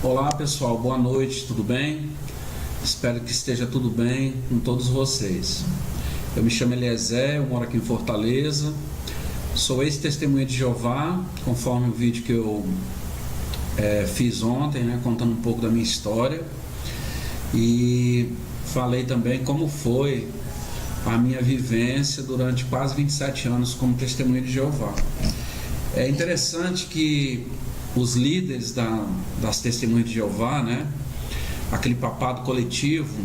Olá pessoal, boa noite, tudo bem? Espero que esteja tudo bem com todos vocês. Eu me chamo Eliezer, eu moro aqui em Fortaleza, sou ex-testemunha de Jeová, conforme o vídeo que eu fiz ontem, né, contando um pouco da minha história, e falei também como foi a minha vivência durante quase 27 anos como testemunha de Jeová. É interessante que os líderes das testemunhas de Jeová, né, aquele papado coletivo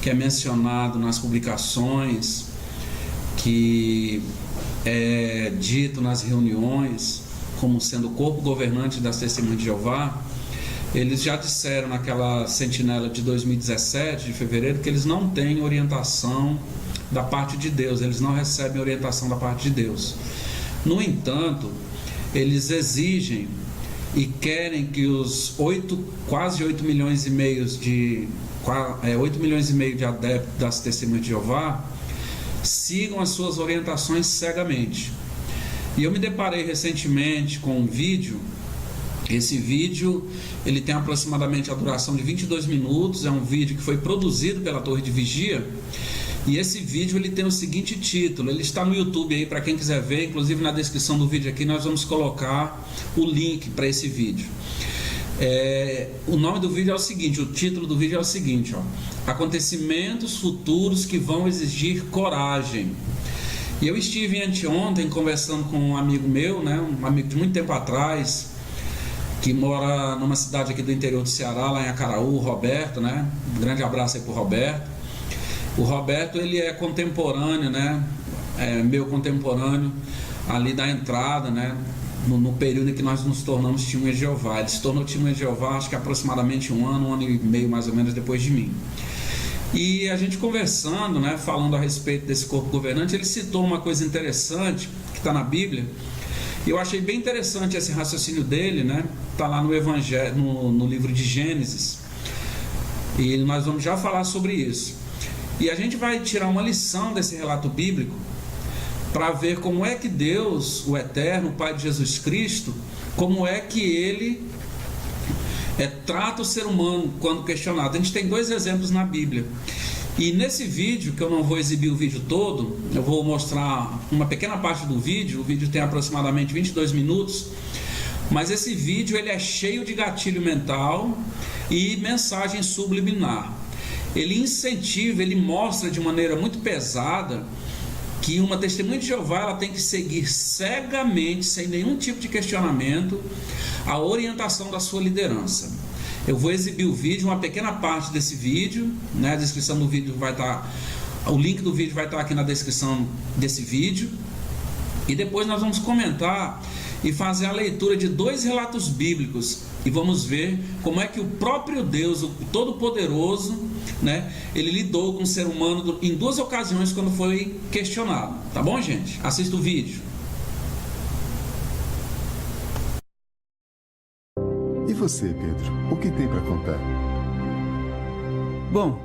que é mencionado nas publicações, que é dito nas reuniões como sendo o corpo governante das testemunhas de Jeová, eles já disseram naquela sentinela de 2017, de fevereiro, que eles não têm orientação da parte de Deus, eles não recebem orientação da parte de Deus. No entanto, eles exigem e querem que os quase 8 milhões e meio de adeptos das testemunhas de Jeová sigam as suas orientações cegamente. E eu me deparei recentemente com um vídeo. Esse vídeo ele tem aproximadamente a duração de 22 minutos, é um vídeo que foi produzido pela Torre de Vigia. E esse vídeo ele tem o seguinte título, ele está no YouTube aí para quem quiser ver, inclusive na descrição do vídeo aqui nós vamos colocar o link para esse vídeo. O nome do vídeo é o seguinte, o título do vídeo é o seguinte, acontecimentos futuros que vão exigir coragem. E eu estive anteontem conversando com um amigo meu, né, um amigo de muito tempo atrás, que mora numa cidade aqui do interior do Ceará, lá em Acaraú, o Roberto, né, um grande abraço aí para o Roberto. O Roberto, ele é contemporâneo, né? Meu contemporâneo ali da entrada, né? No período em que nós nos tornamos testemunha de Jeová. Ele se tornou testemunha de Jeová, acho que aproximadamente um ano e meio mais ou menos depois de mim. E a gente conversando, né? Falando a respeito desse corpo governante, ele citou uma coisa interessante que está na Bíblia. E eu achei bem interessante esse raciocínio dele, né? Está lá no Evangelho, no livro de Gênesis. E nós vamos já falar sobre isso. E a gente vai tirar uma lição desse relato bíblico para ver como é que Deus, o Eterno, o Pai de Jesus Cristo, como é que Ele trata o ser humano quando questionado. A gente tem dois exemplos na Bíblia. E nesse vídeo, que eu não vou exibir o vídeo todo, eu vou mostrar uma pequena parte do vídeo. O vídeo tem aproximadamente 22 minutos. Mas esse vídeo ele é cheio de gatilho mental e mensagem subliminar. Ele incentiva, ele mostra de maneira muito pesada que uma testemunha de Jeová ela tem que seguir cegamente, sem nenhum tipo de questionamento, a orientação da sua liderança. Eu vou exibir o vídeo, uma pequena parte desse vídeo, né? A descrição do vídeo vai estar, o link do vídeo vai estar aqui na descrição desse vídeo. E depois nós vamos comentar e fazer a leitura de dois relatos bíblicos e vamos ver como é que o próprio Deus, o Todo-Poderoso, né, ele lidou com o ser humano em duas ocasiões quando foi questionado. Tá bom, gente? Assista o vídeo. E você, Pedro? O que tem para contar? Bom,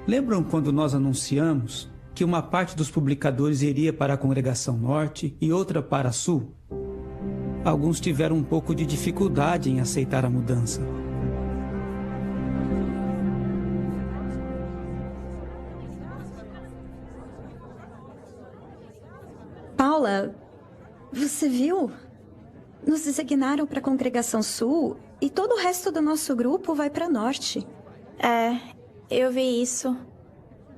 lembram quando nós anunciamos que uma parte dos publicadores iria para a Congregação Norte e outra para a Sul? Alguns tiveram um pouco de dificuldade em aceitar a mudança. Paula, você viu? Nos designaram para a Congregação Sul e todo o resto do nosso grupo vai para Norte. Eu vi isso.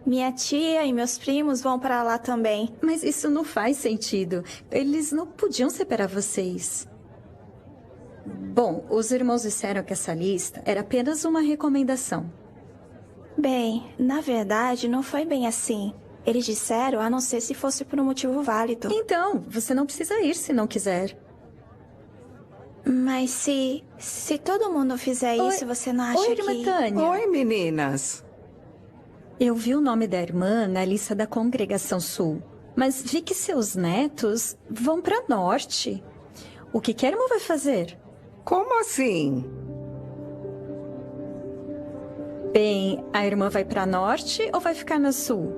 Minha tia e meus primos vão para lá também. Mas isso não faz sentido. Eles não podiam separar vocês. Bom, os irmãos disseram que essa lista era apenas uma recomendação. Bem, na verdade, não foi bem assim. Eles disseram, a não ser se fosse por um motivo válido. Então, você não precisa ir se não quiser. Mas se todo mundo fizer isso, você não acha Oi, que... irmã Tânia. Oi, meninas. Eu vi o nome da irmã na lista da Congregação Sul, mas vi que seus netos vão para Norte. O que a irmã vai fazer? Como assim? Bem, a irmã vai para Norte ou vai ficar na Sul?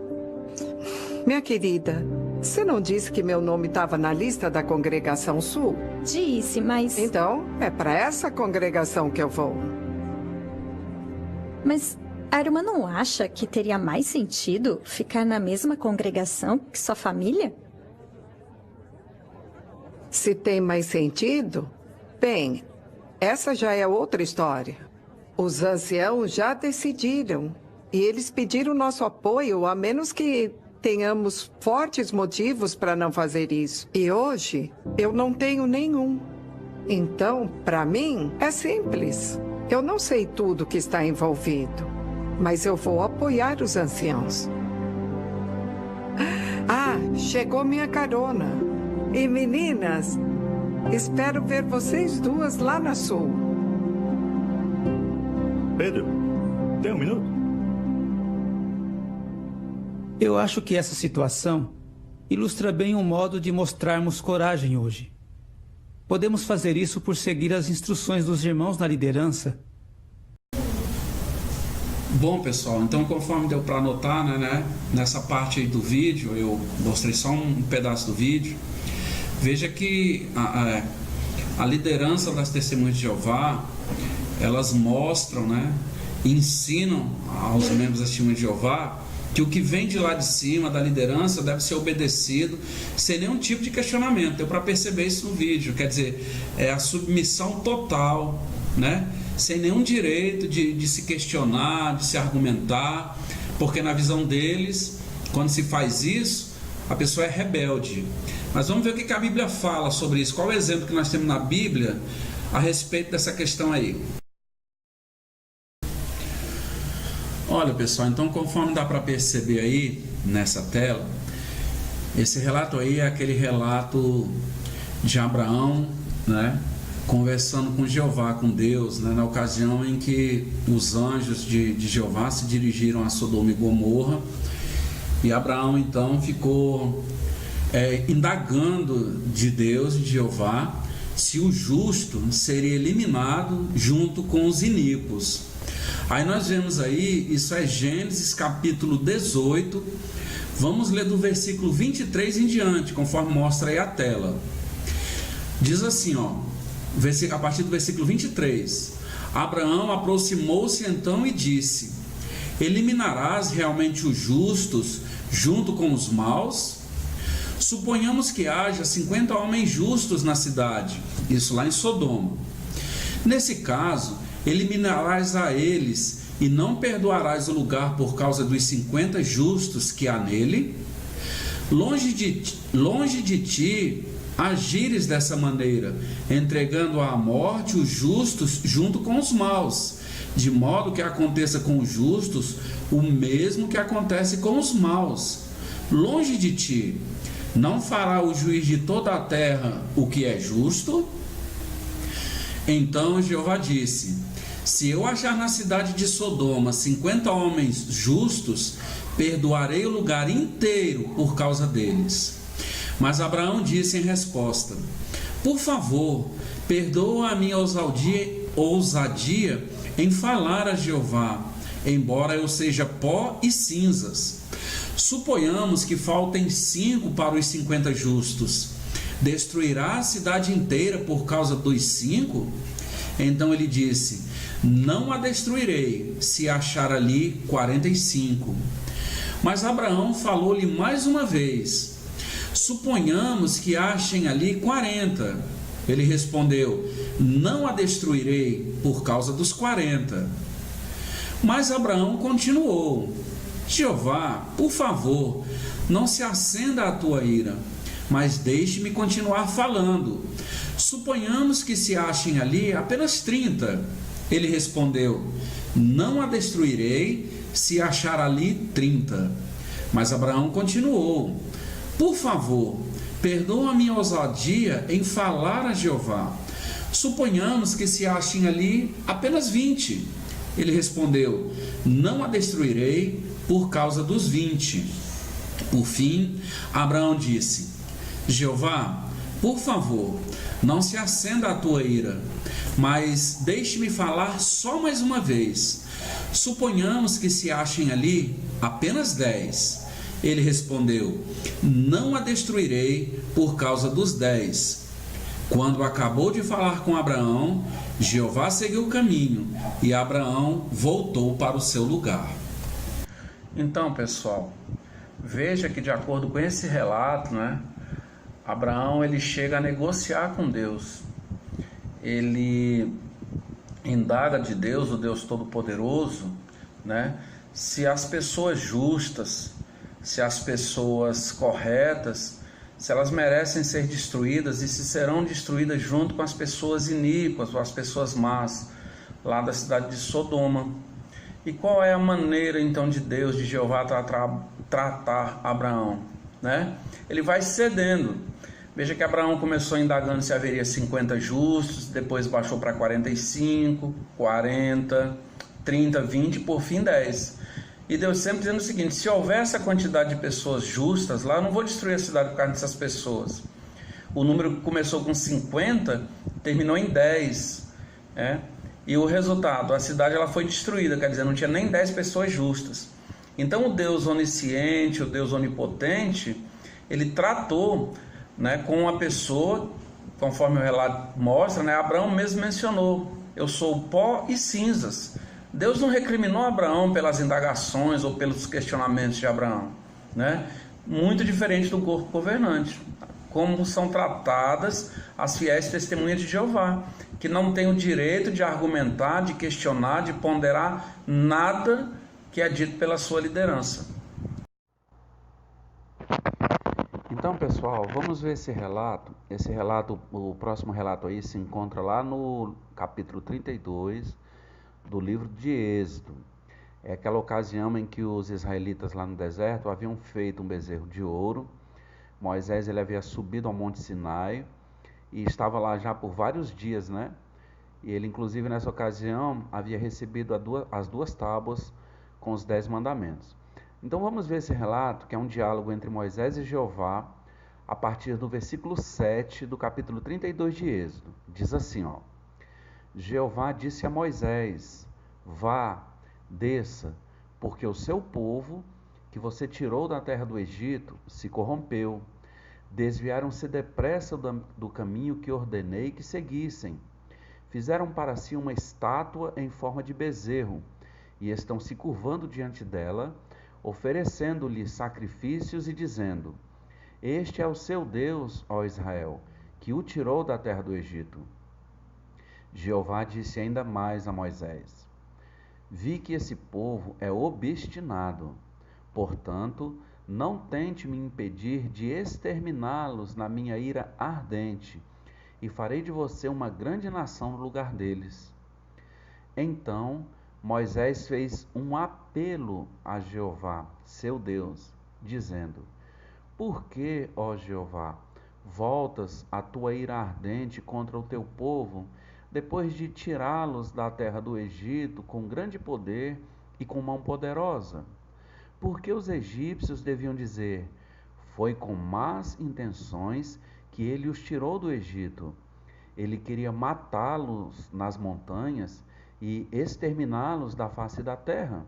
Minha querida, você não disse que meu nome estava na lista da Congregação Sul? Disse, mas... Então, é para essa congregação que eu vou. Mas a irmã não acha que teria mais sentido ficar na mesma congregação que sua família? Se tem mais sentido? Bem, essa já é outra história. Os anciãos já decidiram. E eles pediram nosso apoio, a menos que tenhamos fortes motivos para não fazer isso. E hoje, eu não tenho nenhum. Então, para mim, é simples. Eu não sei tudo que está envolvido, mas eu vou apoiar os anciãos. Ah, chegou minha carona. E meninas, espero ver vocês duas lá na Sul. Pedro, tem um minuto? Eu acho que essa situação ilustra bem um modo de mostrarmos coragem hoje. Podemos fazer isso por seguir as instruções dos irmãos na liderança. Bom, pessoal, então conforme deu para notar, né, nessa parte aí do vídeo, eu mostrei só um pedaço do vídeo. Veja que a liderança das Testemunhas de Jeová, elas mostram, né, ensinam aos membros das Testemunhas de Jeová que o que vem de lá de cima, da liderança, deve ser obedecido sem nenhum tipo de questionamento. Deu para perceber isso no vídeo, quer dizer, é a submissão total, né? Sem nenhum direito de se questionar, de se argumentar, porque na visão deles, quando se faz isso, a pessoa é rebelde. Mas vamos ver o que a Bíblia fala sobre isso. Qual é o exemplo que nós temos na Bíblia a respeito dessa questão aí? Olha, pessoal, então conforme dá para perceber aí nessa tela, esse relato aí é aquele relato de Abraão, né, conversando com Jeová, com Deus, né, na ocasião em que os anjos de Jeová se dirigiram a Sodoma e Gomorra, e Abraão então ficou indagando de Deus, de Jeová, se o justo seria eliminado junto com os iníquos. Aí nós vemos aí, isso é Gênesis capítulo 18, vamos ler do versículo 23 em diante, conforme mostra aí a tela. Diz assim, ó, a partir do versículo 23, Abraão aproximou-se então e disse: eliminarás realmente os justos junto com os maus? Suponhamos que haja 50 homens justos na cidade, isso lá em Sodoma. Nesse caso, eliminarás a eles e não perdoarás o lugar por causa dos 50 justos que há nele? Longe de ti agires dessa maneira, entregando à morte os justos junto com os maus, de modo que aconteça com os justos o mesmo que acontece com os maus. Longe de ti, não fará o juiz de toda a terra o que é justo? Então Jeová disse: se eu achar na cidade de Sodoma 50 homens justos, perdoarei o lugar inteiro por causa deles. Mas Abraão disse em resposta: por favor, perdoa a minha ousadia em falar a Jeová, embora eu seja pó e cinzas. Suponhamos que faltem 5 para os 50 justos. Destruirá a cidade inteira por causa dos 5? Então ele disse: não a destruirei, se achar ali 45. Mas Abraão falou-lhe mais uma vez: suponhamos que achem ali 40. Ele respondeu: não a destruirei por causa dos 40. Mas Abraão continuou: Jeová, por favor, não se acenda a tua ira, mas deixe-me continuar falando. Suponhamos que se achem ali apenas 30. Ele respondeu: não a destruirei se achar ali 30. Mas Abraão continuou: por favor, perdoa a minha ousadia em falar a Jeová. Suponhamos que se achem ali apenas 20. Ele respondeu: não a destruirei por causa dos 20. Por fim, Abraão disse: Jeová, por favor, não se acenda a tua ira, mas deixe-me falar só mais uma vez. Suponhamos que se achem ali apenas 10. Ele respondeu: não a destruirei por causa dos 10. Quando acabou de falar com Abraão, Jeová seguiu o caminho e Abraão voltou para o seu lugar. Então, pessoal, veja que de acordo com esse relato, né, Abraão ele chega a negociar com Deus. Ele indaga de Deus, o Deus Todo-Poderoso, né, se as pessoas justas, se as pessoas corretas, se elas merecem ser destruídas e se serão destruídas junto com as pessoas iníquas ou as pessoas más, lá da cidade de Sodoma. E qual é a maneira então de Deus, de Jeová, tratar Abraão, né? Ele vai cedendo. Veja que Abraão começou indagando se haveria 50 justos, depois baixou para 45, 40, 30, 20 e por fim 10. E Deus sempre dizendo o seguinte: se houver essa quantidade de pessoas justas lá, eu não vou destruir a cidade por causa dessas pessoas. O número começou com 50, terminou em 10, né? E o resultado, a cidade ela foi destruída, quer dizer, não tinha nem 10 pessoas justas. Então o Deus onisciente, o Deus onipotente, ele tratou, né, com uma pessoa, conforme o relato mostra, né, Abraão mesmo mencionou: eu sou pó e cinzas. Deus não recriminou Abraão pelas indagações ou pelos questionamentos de Abraão, né? Muito diferente do corpo governante. Como são tratadas as fiéis testemunhas de Jeová, que não têm o direito de argumentar, de questionar, de ponderar nada que é dito pela sua liderança. Então, pessoal, vamos ver esse relato. Esse relato, o próximo relato aí se encontra lá no capítulo 32 do livro de Êxodo. É aquela ocasião em que os israelitas lá no deserto haviam feito um bezerro de ouro. Moisés ele havia subido ao Monte Sinai e estava lá já por vários dias, né? E ele, inclusive, nessa ocasião, havia recebido as duas tábuas com os 10 mandamentos. Então vamos ver esse relato, que é um diálogo entre Moisés e Jeová, a partir do versículo 7 do capítulo 32 de Êxodo. Diz assim, ó: Jeová disse a Moisés: vá, desça, porque o seu povo, que você tirou da terra do Egito, se corrompeu. Desviaram-se depressa do caminho que ordenei que seguissem. Fizeram para si uma estátua em forma de bezerro, e estão se curvando diante dela, oferecendo-lhe sacrifícios e dizendo: este é o seu Deus, ó Israel, que o tirou da terra do Egito. Jeová disse ainda mais a Moisés: vi que esse povo é obstinado, portanto, não tente me impedir de exterminá-los na minha ira ardente, e farei de você uma grande nação no lugar deles. Então Moisés fez um apelo a Jeová, seu Deus, dizendo: por que, ó Jeová, voltas a tua ira ardente contra o teu povo, depois de tirá-los da terra do Egito com grande poder e com mão poderosa? Porque os egípcios deviam dizer: foi com más intenções que ele os tirou do Egito. Ele queria matá-los nas montanhas e exterminá-los da face da terra.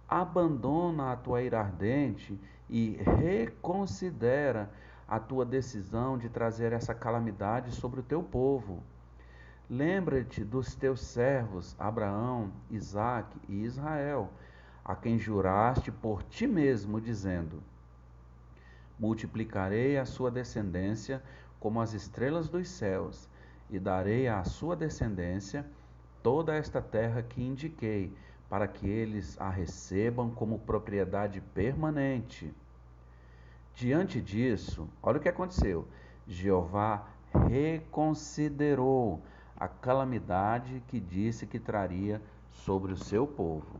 Abandona a tua ira ardente e reconsidera a tua decisão de trazer essa calamidade sobre o teu povo. Lembra-te dos teus servos Abraão, Isaque e Israel, a quem juraste por ti mesmo, dizendo: multiplicarei a sua descendência como as estrelas dos céus, e darei à sua descendência toda esta terra que indiquei, para que eles a recebam como propriedade permanente. Diante disso, olha o que aconteceu: Jeová reconsiderou a calamidade que disse que traria sobre o seu povo.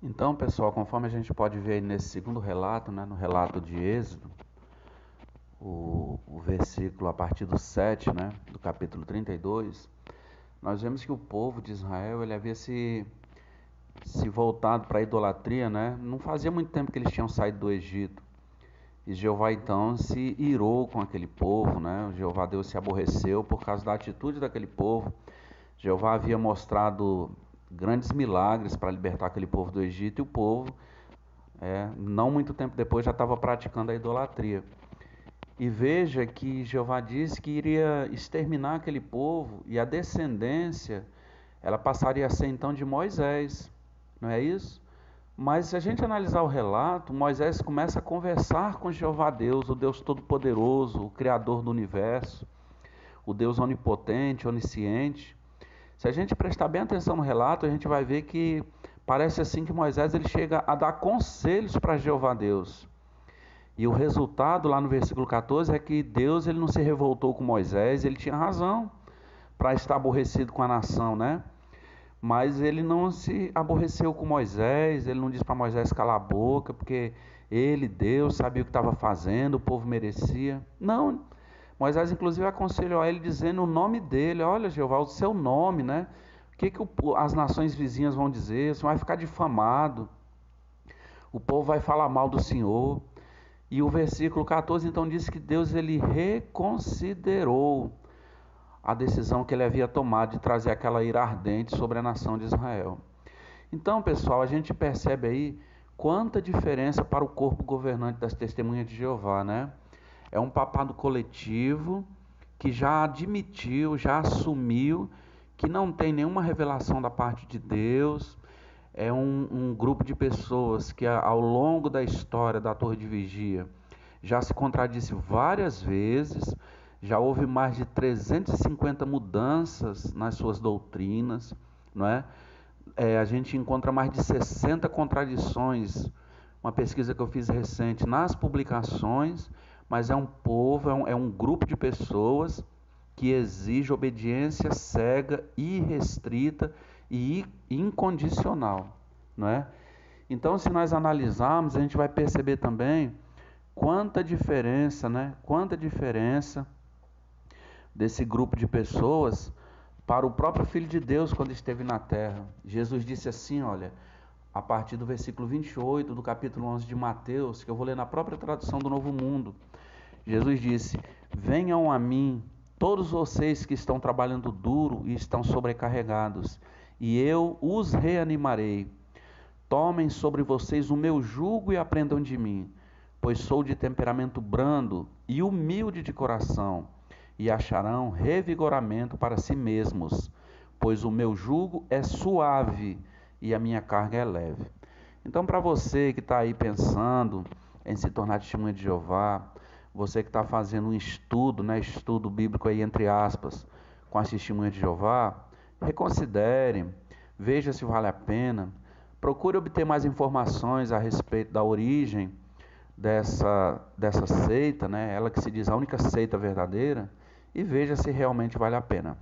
Então, pessoal, conforme a gente pode ver nesse segundo relato, né, no relato de Êxodo, o versículo a partir do 7, né, do capítulo 32, nós vemos que o povo de Israel ele havia se voltado para a idolatria, né? Não fazia muito tempo que eles tinham saído do Egito. E Jeová então se irou com aquele povo, né? Jeová Deus se aborreceu por causa da atitude daquele povo. Jeová havia mostrado grandes milagres para libertar aquele povo do Egito, e o povo, não muito tempo depois, já estava praticando a idolatria. E veja que Jeová disse que iria exterminar aquele povo e a descendência, ela passaria a ser então de Moisés, não é isso? Mas se a gente analisar o relato, Moisés começa a conversar com Jeová Deus, o Deus Todo-Poderoso, o Criador do Universo, o Deus Onipotente, Onisciente. Se a gente prestar bem atenção no relato, a gente vai ver que parece assim que Moisés ele chega a dar conselhos para Jeová Deus. E o resultado lá no versículo 14 é que Deus ele não se revoltou com Moisés, ele tinha razão para estar aborrecido com a nação, né? Mas ele não se aborreceu com Moisés, ele não disse para Moisés calar a boca, porque ele, Deus, sabia o que estava fazendo, o povo merecia. Não, Moisés inclusive aconselhou a ele dizendo o nome dele, olha Jeová, o seu nome, né? O que as nações vizinhas vão dizer? Você vai ficar difamado, o povo vai falar mal do Senhor. E o versículo 14 então diz que Deus ele reconsiderou a decisão que ele havia tomado de trazer aquela ira ardente sobre a nação de Israel. Então, pessoal, a gente percebe aí quanta diferença para o corpo governante das Testemunhas de Jeová, né? É um papado coletivo que já admitiu, já assumiu que não tem nenhuma revelação da parte de Deus. É um grupo de pessoas que ao longo da história da Torre de Vigia já se contradisse várias vezes, já houve mais de 350 mudanças nas suas doutrinas, não é? A gente encontra mais de 60 contradições, uma pesquisa que eu fiz recente nas publicações, mas é um povo, é um grupo de pessoas que exige obediência cega, irrestrita e incondicional, não é? Então, se nós analisarmos, a gente vai perceber também quanta diferença, né? Quanta diferença desse grupo de pessoas para o próprio Filho de Deus quando esteve na terra. Jesus disse assim, olha, a partir do versículo 28 do capítulo 11 de Mateus, que eu vou ler na própria tradução do Novo Mundo. Jesus disse, venham a mim todos vocês que estão trabalhando duro e estão sobrecarregados, e eu os reanimarei. Tomem sobre vocês o meu jugo e aprendam de mim, pois sou de temperamento brando e humilde de coração, e acharão revigoramento para si mesmos, pois o meu jugo é suave e a minha carga é leve. Então, para você que está aí pensando em se tornar testemunha de Jeová, você que está fazendo um estudo, né, estudo bíblico aí entre aspas, com as testemunhas de Jeová, reconsidere, veja se vale a pena, procure obter mais informações a respeito da origem dessa seita, né, ela que se diz a única seita verdadeira, e veja se realmente vale a pena.